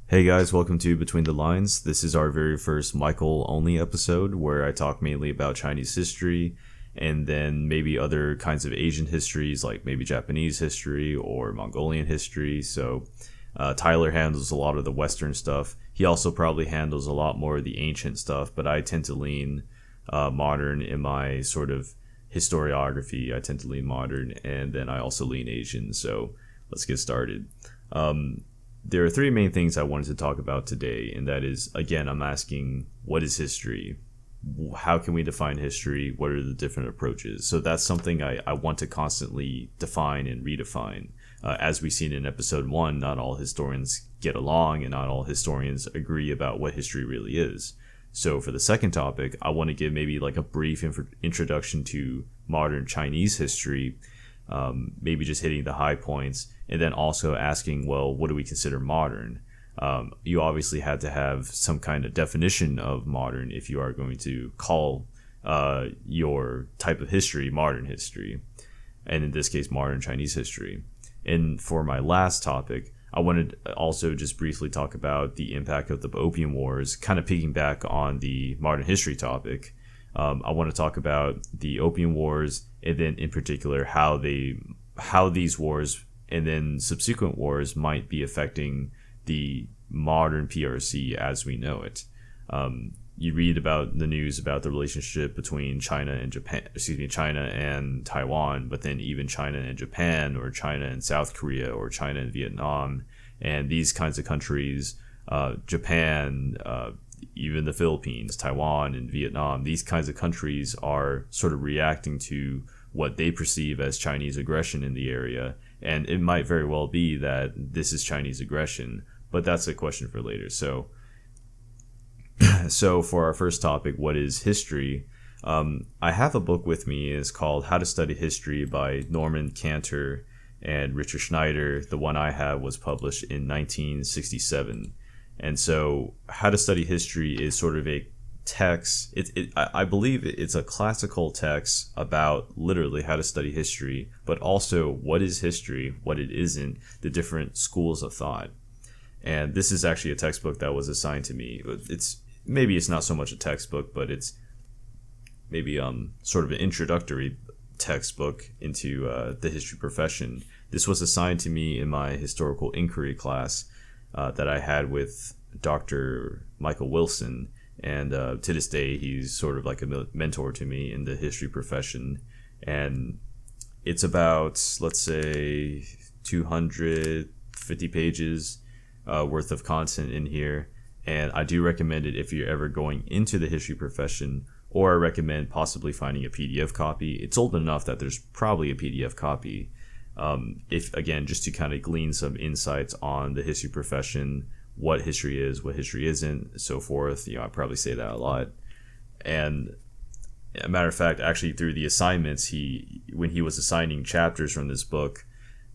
Hey guys, welcome to Between the Lines. This is our very first Michael only episode where I talk mainly about Chinese history and then maybe other kinds of Asian histories like maybe Japanese history or Mongolian history. Tyler handles a lot of the Western stuff. He also probably handles a lot more of the ancient stuff, but I tend to lean modern in my sort of historiography. I tend to lean modern and then I also lean Asian. So let's get started. There are three main things I wanted to talk about today, and that is, again, I'm asking, what is history? How can we define history? What are the different approaches? So that's something I want to constantly define and redefine. As we've seen in episode 1, not all historians get along and not all historians agree about what history really is. So for the second topic, I want to give maybe like a brief introduction to modern Chinese history, maybe just hitting the high points, and then also asking, well, what do we consider modern? You obviously had to have some kind of definition of modern if you are going to call your type of history modern history, and in this case, modern Chinese history. And for my last topic, I wanted to also just briefly talk about the impact of the Opium Wars, kind of piggyback on the modern history topic. I want to talk about the Opium Wars, and then in particular how these wars and then subsequent wars might be affecting the modern PRC as we know it. You read about the news about the relationship between China and Taiwan, but then even China and Japan, or China and South Korea, or China and Vietnam, and these kinds of countries, Japan, even the Philippines, Taiwan, and Vietnam, these kinds of countries are sort of reacting to what they perceive as Chinese aggression in the area. And it might very well be that this is Chinese aggression, but that's a question for later. So for our first topic, what is history? I have a book with me. It's called How to Study History by Norman Cantor and Richard Schneider. The one I have was published in 1967. And so How to Study History is sort of a text. I believe it's a classical text about literally how to study history, but also what is history, what it isn't, the different schools of thought. And this is actually a textbook that was assigned to me. It's not so much a textbook, but it's maybe sort of an introductory textbook into the history profession. This was assigned to me in my historical inquiry class that I had with Dr. Michael Wilson. And to this day, he's sort of like a mentor to me in the history profession. And it's about, let's say, 250 pages worth of content in here. And I do recommend it if you're ever going into the history profession, or I recommend possibly finding a PDF copy. It's old enough that there's probably a PDF copy. If again, just to kind of glean some insights on the history profession, what history is, what history isn't, so forth. I probably say that a lot. And a matter of fact, actually through the assignments, when he was assigning chapters from this book,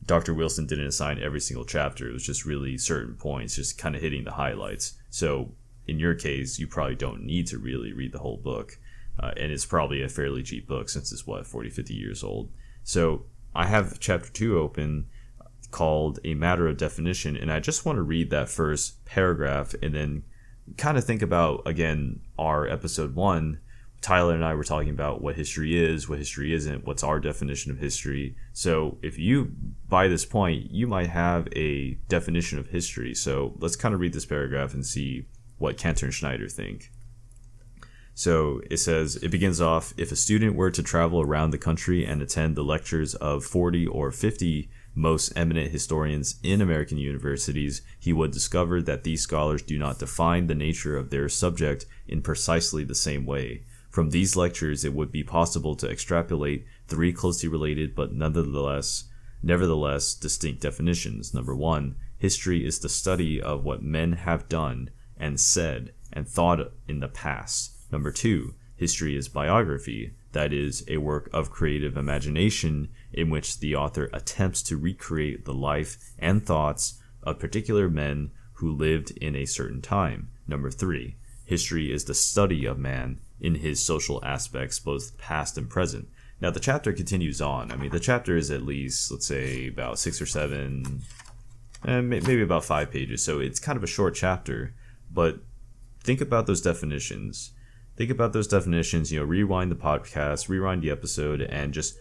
Dr. Wilson didn't assign every single chapter. It was just really certain points, just kind of hitting the highlights. So in your case, you probably don't need to really read the whole book. And it's probably a fairly cheap book since it's 40, 50 years old. So I have chapter 2 open, called A Matter of Definition, and I just want to read that first paragraph and then kind of think about, again, our episode 1. Tyler and I were talking about what history is, what history isn't, what's our definition of history. So if you, by this point, you might have a definition of history. So let's kind of read this paragraph and see what Cantor and Schneider think. So it begins off, if a student were to travel around the country and attend the lectures of 40 or 50 most eminent historians in American universities, he would discover that these scholars do not define the nature of their subject in precisely the same way. From these lectures, it would be possible to extrapolate 3 closely related but nevertheless distinct definitions. Number 1, history is the study of what men have done and said and thought in the past. Number 2, history is biography, that is, a work of creative imagination in which the author attempts to recreate the life and thoughts of particular men who lived in a certain time. Number 3, history is the study of man in his social aspects, both past and present. Now, the chapter continues on. I mean, the chapter is at least, let's say, about 6 or 7 and maybe about 5 pages. So it's kind of a short chapter, but think about those definitions. Think about those definitions. Rewind the podcast, rewind the episode, and just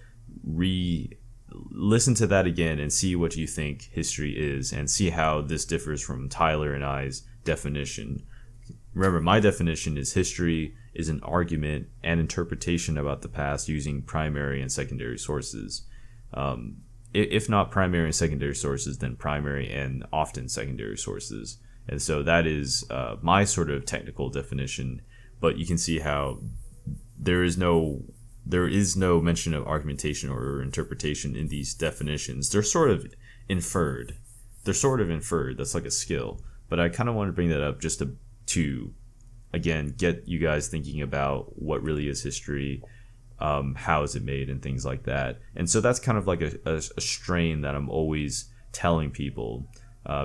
listen to that again and see what you think history is, and see how this differs from Tyler and I's definition. Remember, my definition is history is an argument and interpretation about the past using primary and secondary sources. If not primary and secondary sources, then primary and often secondary sources. And so that is my sort of technical definition. But you can see how there is no mention of argumentation or interpretation in these definitions. They're sort of inferred. That's like a skill. But I kind of want to bring that up just to again get you guys thinking about what really is history, how is it made, and things like that. And so that's kind of like a strain that I'm always telling people,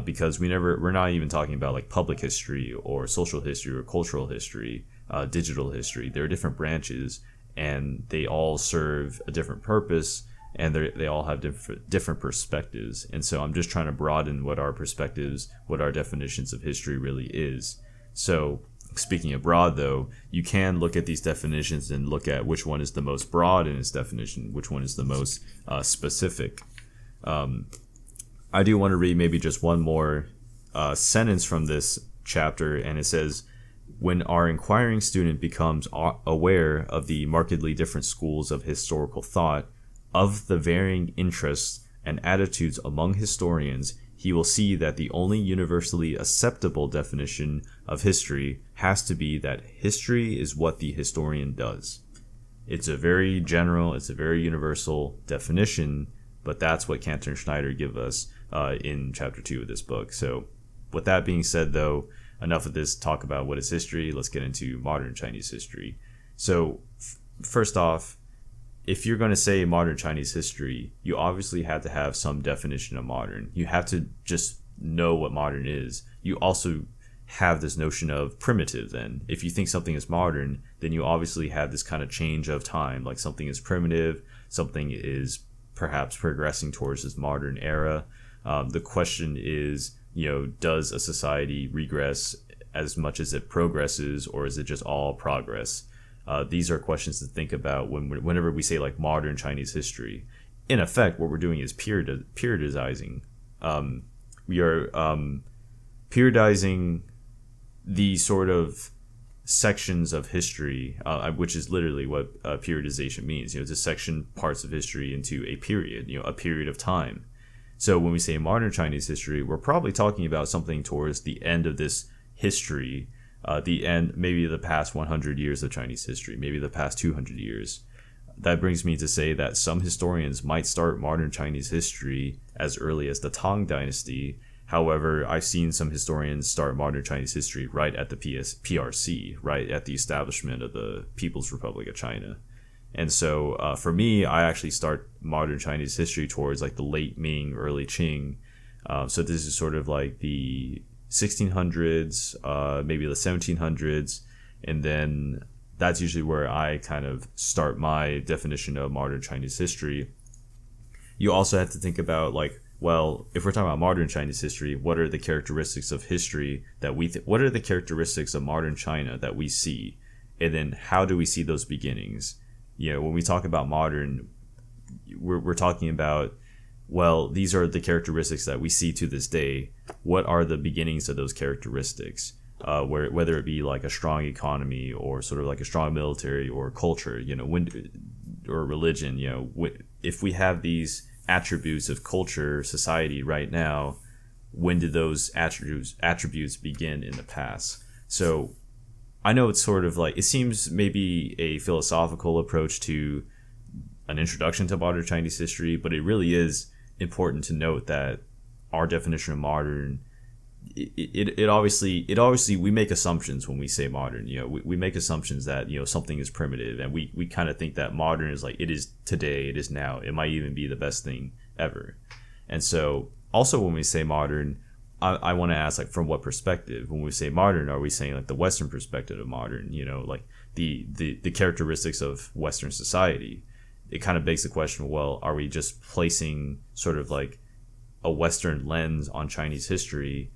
because we're not even talking about like public history or social history or cultural history, digital history. There are different branches, and they all serve a different purpose, and they all have different perspectives. And so I'm just trying to broaden what our perspectives, what our definitions of history really is. So speaking of broad, though, you can look at these definitions and look at which one is the most broad in its definition, which one is the most specific. I do want to read maybe just one more sentence from this chapter, and it says, when our inquiring student becomes aware of the markedly different schools of historical thought, of the varying interests and attitudes among historians, he will see that the only universally acceptable definition of history has to be that history is what the historian does. It's a very general, it's a very universal definition, but that's what Cantor and Schneider give us in chapter 2 of this book. So with that being said, though, enough of this talk about what is history. Let's get into modern Chinese history. So first off, if you're going to say modern Chinese history, you obviously have to have some definition of modern. You have to just know what modern is. You also have this notion of primitive then. If you think something is modern, then you obviously have this kind of change of time, like something is primitive, something is perhaps progressing towards this modern era. The question is, does a society regress as much as it progresses, or is it just all progress? These are questions to think about whenever we say like modern Chinese history. In effect, what we're doing is periodizing. We are periodizing the sort of sections of history, which is literally what periodization means. To section parts of history into a period, a period of time. So when we say modern Chinese history, we're probably talking about something towards the end of this history, the end, maybe the past 100 years of Chinese history, maybe the past 200 years. That brings me to say that some historians might start modern Chinese history as early as the Tang Dynasty. However, I've seen some historians start modern Chinese history right at the PRC, right at the establishment of the People's Republic of China. And so for me, I actually start modern Chinese history towards like the late Ming, early Qing. So this is sort of like the 1600s, maybe the 1700s. And then that's usually where I kind of start my definition of modern Chinese history. You also have to think about like, well, if we're talking about modern Chinese history, what are the characteristics of history that what are the characteristics of modern China that we see? And then how do we see those beginnings? When we talk about modern, we're talking about, well, these are the characteristics that we see to this day. What are the beginnings of those characteristics? Whether it be like a strong economy or sort of like a strong military or culture, or religion, if we have these attributes of culture, society right now, when did those attributes begin in the past? So I know it's sort of like, it seems maybe a philosophical approach to an introduction to modern Chinese history, but it really is important to note that our definition of modern, it obviously we make assumptions when we say modern. We make assumptions that something is primitive, and we kind of think that modern is like it is today, it is now, it might even be the best thing ever. And so also when we say modern, I want to ask, like, from what perspective? When we say modern, are we saying like the Western perspective of modern, like the characteristics of Western society? It kind of begs the question, well, are we just placing sort of like a Western lens on Chinese history,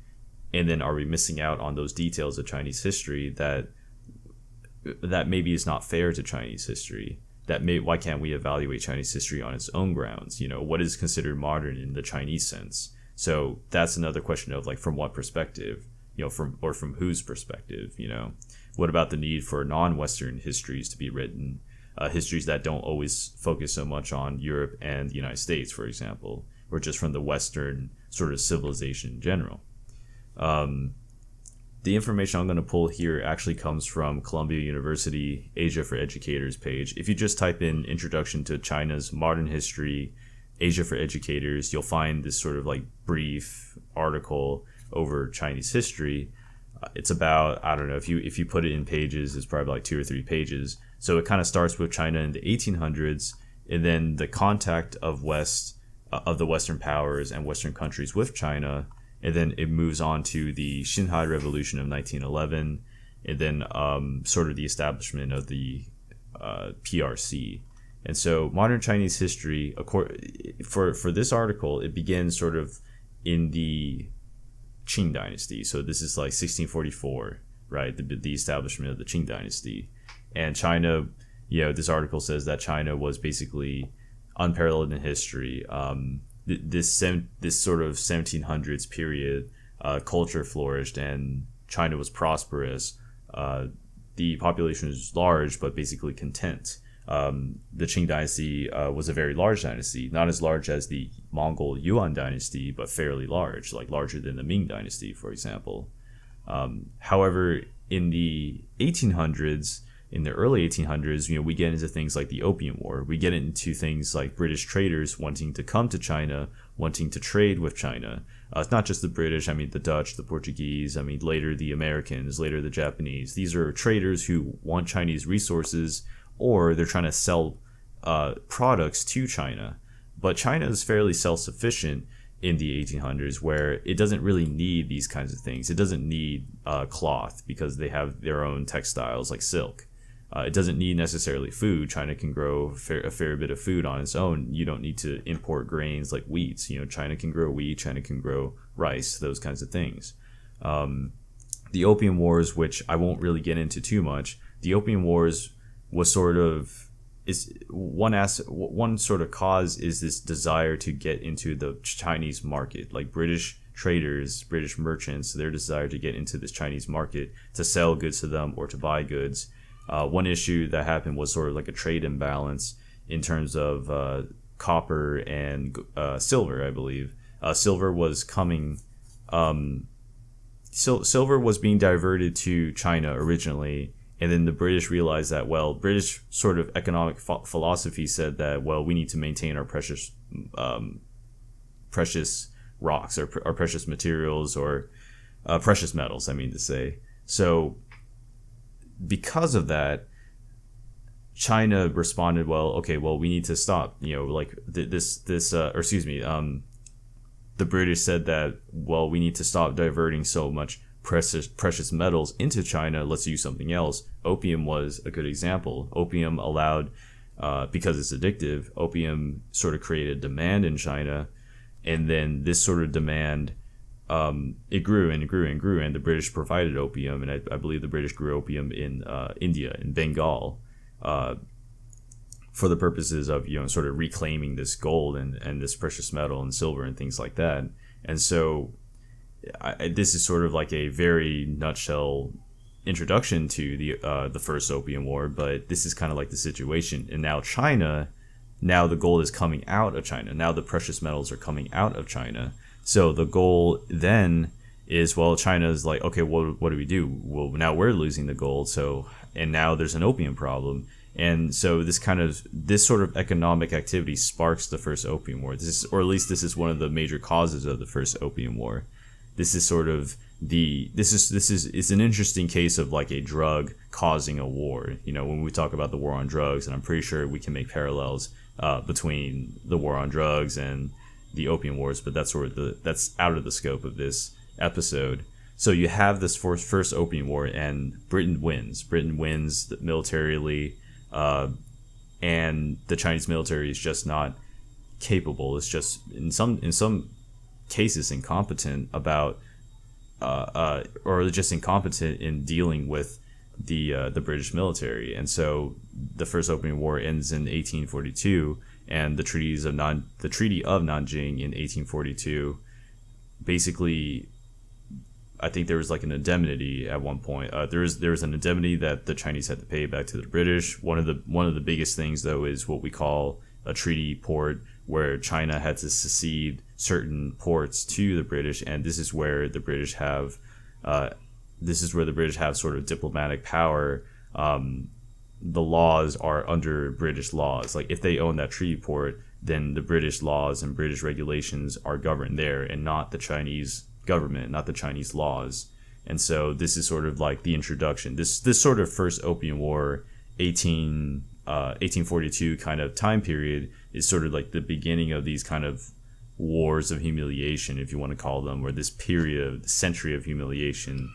and then are we missing out on those details of Chinese history that maybe is not fair to Chinese history? Why can't we evaluate Chinese history on its own grounds? What is considered modern in the Chinese sense? So that's another question of like, from what perspective, from whose perspective, What about the need for non-Western histories to be written? Histories that don't always focus so much on Europe and the United States, for example, or just from the Western sort of civilization in general. The information I'm going to pull here actually comes from Columbia University Asia for Educators page. If you just type in Introduction to China's Modern History, Asia for Educators, you'll find this sort of like brief article over Chinese history. It's about, I don't know, if you put it in pages, it's probably like 2 or 3 pages. So it kind of starts with China in the 1800s, and then the contact of the Western powers and Western countries with China, and then it moves on to the Xinhai Revolution of 1911, and then sort of the establishment of the PRC. And so modern Chinese history, for this article, it begins sort of in the Qing dynasty. So this is like 1644, right? The establishment of the Qing dynasty. And China, this article says that China was basically unparalleled in history. This sort of 1700s period, culture flourished and China was prosperous. The population was large, but basically content. The Qing dynasty was a very large dynasty, not as large as the Mongol Yuan dynasty, but fairly large, like larger than the Ming dynasty, for example. However, in the 1800s, in the early 1800s, we get into things like the Opium War. We get into things like British traders wanting to come to China, wanting to trade with China. It's not just the British, the Dutch, the Portuguese, later the Americans, later the Japanese. These are traders who want Chinese resources, or they're trying to sell products to China. But China is fairly self-sufficient in the 1800s, where it doesn't really need these kinds of things. It doesn't need cloth because they have their own textiles like silk. It doesn't need necessarily food. China can grow a fair bit of food on its own. You don't need to import grains like wheat. China can grow wheat, China can grow rice, those kinds of things. The Opium Wars, which I won't really get into too much, the Opium Wars was sort of one sort of cause is this desire to get into the Chinese market, like British traders, British merchants, their desire to get into this Chinese market to sell goods to them or to buy goods. One issue that happened was sort of like a trade imbalance in terms of copper and silver, I believe. Silver was coming. Silver was being diverted to China originally, and then the British realized that, British sort of economic philosophy said that, we need to maintain our precious rocks or precious materials or precious metals, I mean to say. So because of that, China responded, we need to stop, the British said that, we need to stop diverting so much precious metals into China. Let's use something else. Opium was a good example. Opium allowed, because it's addictive, opium sort of created demand in China, and then this sort of demand, it grew and grew and grew, and the British provided opium, and I believe the British grew opium in India, in Bengal, for the purposes of sort of reclaiming this gold and this precious metal and silver and things like that. And so this is sort of like a very nutshell introduction to the first Opium War, but this is kind of like the situation. And now the gold is coming out of China. Now the precious metals are coming out of China. So the goal then is, China is like, okay, what do we do? Well, now we're losing the gold. And now there's an opium problem. And so this sort of economic activity sparks the first Opium War. Or at least this is one of the major causes of the first Opium War. This is sort of it's an interesting case of like a drug causing a war. When we talk about the war on drugs, and I'm pretty sure we can make parallels between the war on drugs and the Opium Wars, but that's that's out of the scope of this episode. So you have this first Opium War, and Britain wins. Britain wins militarily, and the Chinese military is just not capable. It's just in some cases incompetent about or just incompetent in dealing with the British military. And so the First Opium War ends in 1842, and the Treaty of Nanjing in 1842 basically, I think there was like an indemnity at one point. There was an indemnity that the Chinese had to pay back to the British. One of the biggest things though is what we call a treaty port, where China had to cede certain ports to the British, and this is where the British have sort of diplomatic power. The laws are under British laws. Like if they own that treaty port, then the British laws and British regulations are governed there, and not the Chinese government, not the Chinese laws. And so this is sort of like the introduction. This sort of First Opium War, 1842 kind of time period is sort of like the beginning of these kind of wars of humiliation, if you want to call them, or this period, century of humiliation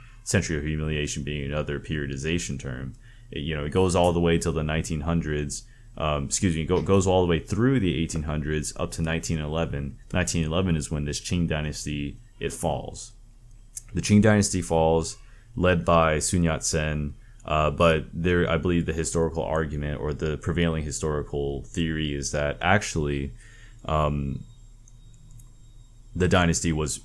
being another periodization term. It goes all the way till the 1900s. It goes all the way through the 1800s up to 1911. 1911 is when this Qing dynasty, it falls. The Qing dynasty falls, led by Sun Yat-sen, but I believe the historical argument or the prevailing historical theory is that actually the dynasty was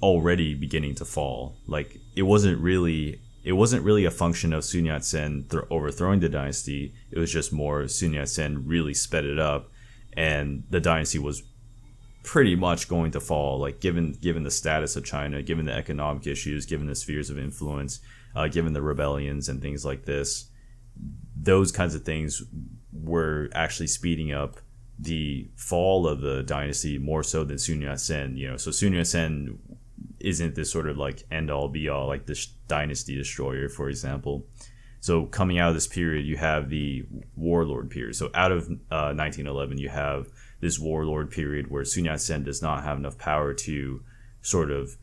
already beginning to fall. Like it wasn't really a function of Sun Yat-sen overthrowing the dynasty. It was just more Sun Yat-sen really sped it up, and the dynasty was pretty much going to fall. Like given the status of China, given the economic issues, given the spheres of influence, given the rebellions and things like this, those kinds of things were actually speeding up the fall of the dynasty more so than Sun Yat-sen. So Sun Yat-sen isn't this sort of like end all be all, like this dynasty destroyer, for example. So coming out of this period, you have the warlord period. So out of 1911, you have this warlord period where Sun Yat-sen does not have enough power to sort of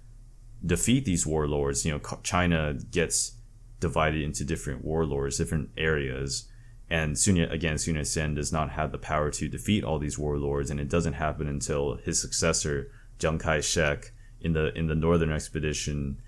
defeat these warlords. China gets divided into different warlords, different areas, and Sun Yat-sen does not have the power to defeat all these warlords, and it doesn't happen until his successor, Chiang Kai-shek, in the Northern Expedition,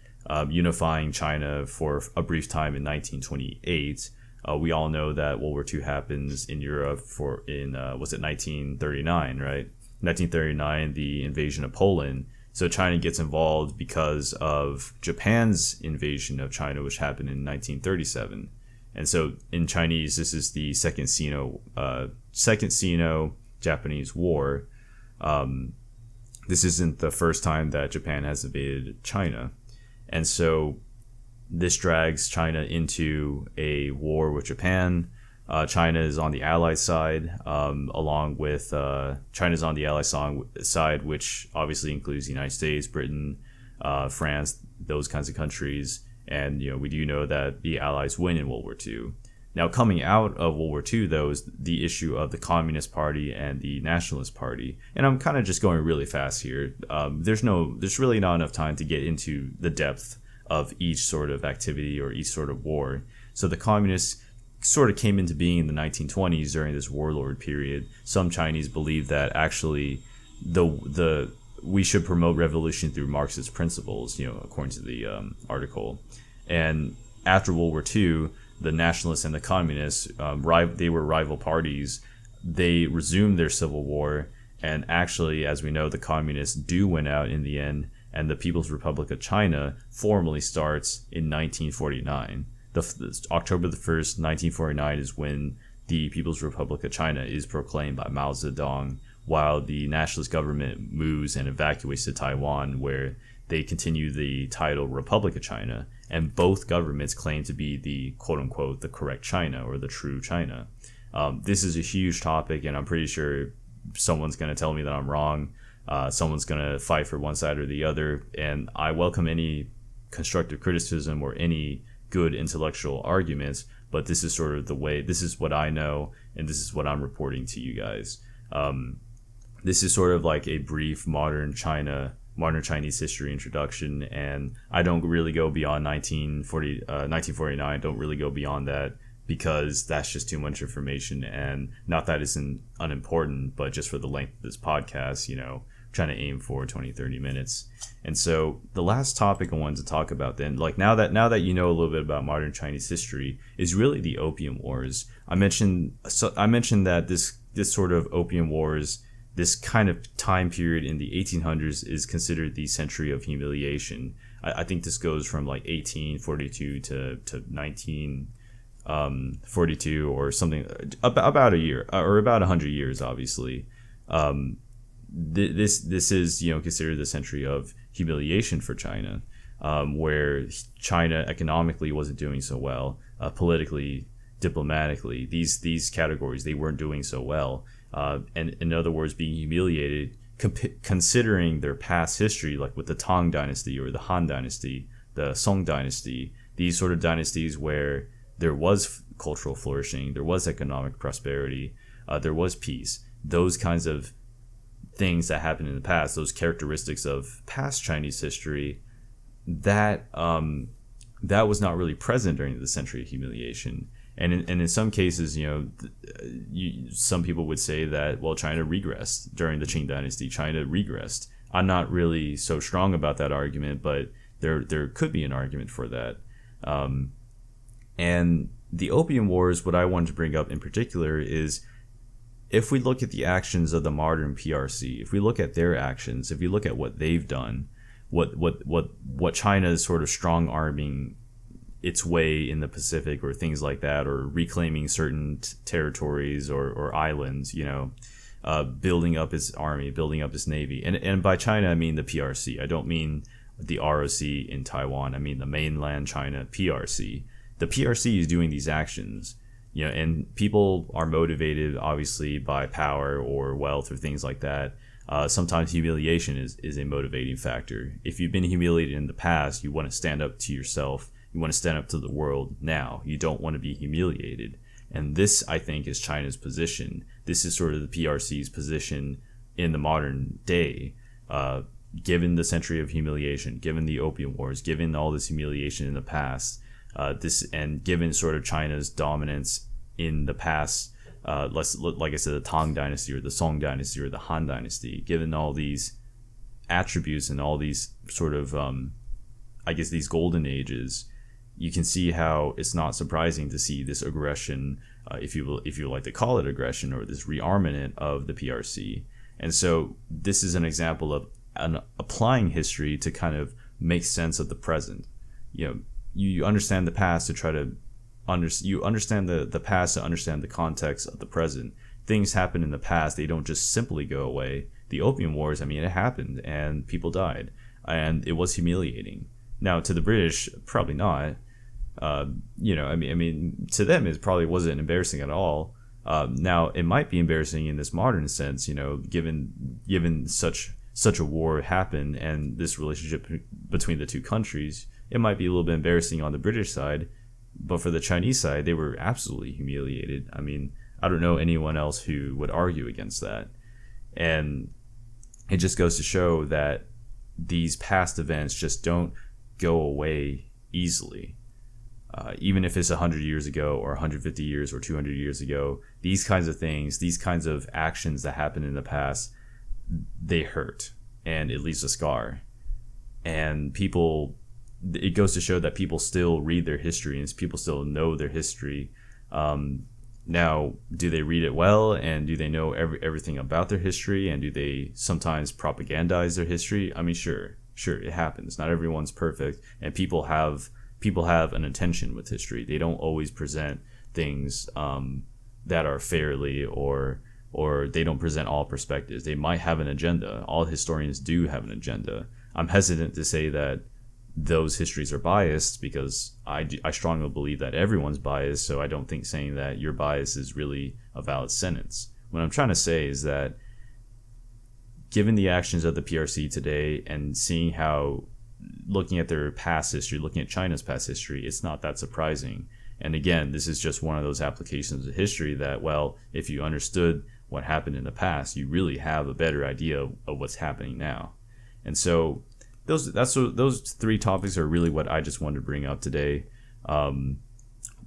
unifying China for a brief time in 1928. We all know that World War II happens in Europe was it 1939, right? 1939, the invasion of Poland. So China gets involved because of Japan's invasion of China, which happened in 1937. And so in Chinese, this is the Second Sino-Japanese War. This isn't the first time that Japan has invaded China. And so this drags China into a war with Japan. China is on the Allied side, along with China's on the Allied side, which obviously includes the United States, Britain, France, those kinds of countries. And we do know that the Allies win in World War II. Now, coming out of World War II, though, is the issue of the Communist Party and the Nationalist Party. And I'm kind of just going really fast here. There's really not enough time to get into the depth of each sort of activity or each sort of war. So the Communists sort of came into being in the 1920s during this warlord period. Some Chinese believe that actually we should promote revolution through Marxist principles, according to the article. And after World War II, the Nationalists and the Communists, they were rival parties. They resumed their civil war, and actually, as we know, the Communists do win out in the end, and the People's Republic of China formally starts in 1949. October the 1st, 1949 is when the People's Republic of China is proclaimed by Mao Zedong, while the nationalist government moves and evacuates to Taiwan, where they continue the title Republic of China, and both governments claim to be the quote-unquote the correct China or the true China. This is a huge topic, and I'm pretty sure someone's going to tell me that I'm wrong. Someone's going to fight for one side or the other, and I welcome any constructive criticism or any good intellectual arguments, but this is sort of the way, this is what I know, and this is what I'm reporting to you guys. This is sort of like a brief modern Chinese history introduction, and I don't really go beyond 1949. I don't really go beyond that because that's just too much information, and not that it's unimportant, but just for the length of this podcast, trying to aim for 20, 30 minutes. And so the last topic I wanted to talk about then, like now that you know a little bit about modern Chinese history, is really the Opium Wars. I mentioned that this sort of Opium Wars, this kind of time period in the 1800s, is considered the century of humiliation. I think this goes from like 1842 to 1942 or something, about a year or about 100 years, obviously. This is considered the century of humiliation for China, where China economically wasn't doing so well, politically, diplomatically. These categories, they weren't doing so well. And in other words, being humiliated, considering their past history, like with the Tang Dynasty or the Han Dynasty, the Song Dynasty, these sort of dynasties where there was cultural flourishing, there was economic prosperity, there was peace. Those kinds of things that happened in the past, those characteristics of past Chinese history, that was not really present during the century of humiliation. And in some cases, some people would say that, well, China regressed during the Qing Dynasty. China regressed. I'm not really so strong about that argument, but there could be an argument for that. And the Opium Wars, what I wanted to bring up in particular is, if we look at the actions of the modern PRC, if we look at their actions, if we look at what they've done, what China's sort of strong arming its way in the Pacific or things like that, or reclaiming certain territories or islands, building up its army, building up its navy. And by China, I mean the PRC. I don't mean the ROC in Taiwan. I mean the mainland China PRC. The PRC is doing these actions, and people are motivated obviously by power or wealth or things like that. Sometimes humiliation is a motivating factor. If you've been humiliated in the past, you want to stand up to yourself. You want to stand up to the world now. You don't want to be humiliated. And this, I think, is China's position. This is sort of the PRC's position in the modern day. Given the century of humiliation, given the Opium Wars, given all this humiliation in the past, and given sort of China's dominance in the past, like I said, the Tang Dynasty or the Song Dynasty or the Han Dynasty, given all these attributes and all these sort of, these golden ages, you can see how it's not surprising to see this aggression, if you like to call it aggression, or this rearmament of the PRC. And so this is an example of applying history to kind of make sense of the present. You understand the past to try to you understand the past to understand the context of the present. Things happen in the past; they don't just simply go away. The Opium Wars, it happened and people died, and it was humiliating. Now, to the British, probably not. To them, it probably wasn't embarrassing at all. Now, it might be embarrassing in this modern sense, given such a war happened and this relationship between the two countries. It might be a little bit embarrassing on the British side, but for the Chinese side, they were absolutely humiliated. I don't know anyone else who would argue against that. And it just goes to show that these past events just don't go away easily. Even if it's 100 years ago or 150 years or 200 years ago, these kinds of things, these kinds of actions that happened in the past, they hurt and it leaves a scar. And it goes to show that people still read their history and people still know their history. Now, do they read it well, and do they know everything about their history, and do they sometimes propagandize their history? Sure, it happens. Not everyone's perfect, and people have an intention with history. They don't always present things that are fairly, or they don't present all perspectives. They might have an agenda. All historians do have an agenda. I'm hesitant to say that those histories are biased, because I strongly believe that everyone's biased, so I don't think saying that your bias is really a valid sentence. What I'm trying to say is that given the actions of the PRC today and seeing how, looking at their past history, looking at China's past history, it's not that surprising. And again, this is just one of those applications of history that, well, if you understood what happened in the past, you really have a better idea of what's happening now. And so those three topics are really what I just wanted to bring up today.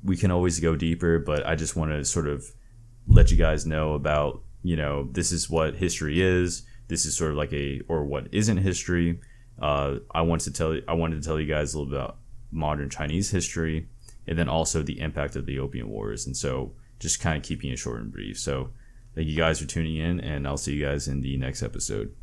We can always go deeper, but I just want to sort of let you guys know about, this is what history is. this is sort of like or what isn't history. I wanted to tell you guys a little bit about modern Chinese history, and then also the impact of the Opium Wars. And so just kind of keeping it short and brief. So thank you guys for tuning in, and I'll see you guys in the next episode.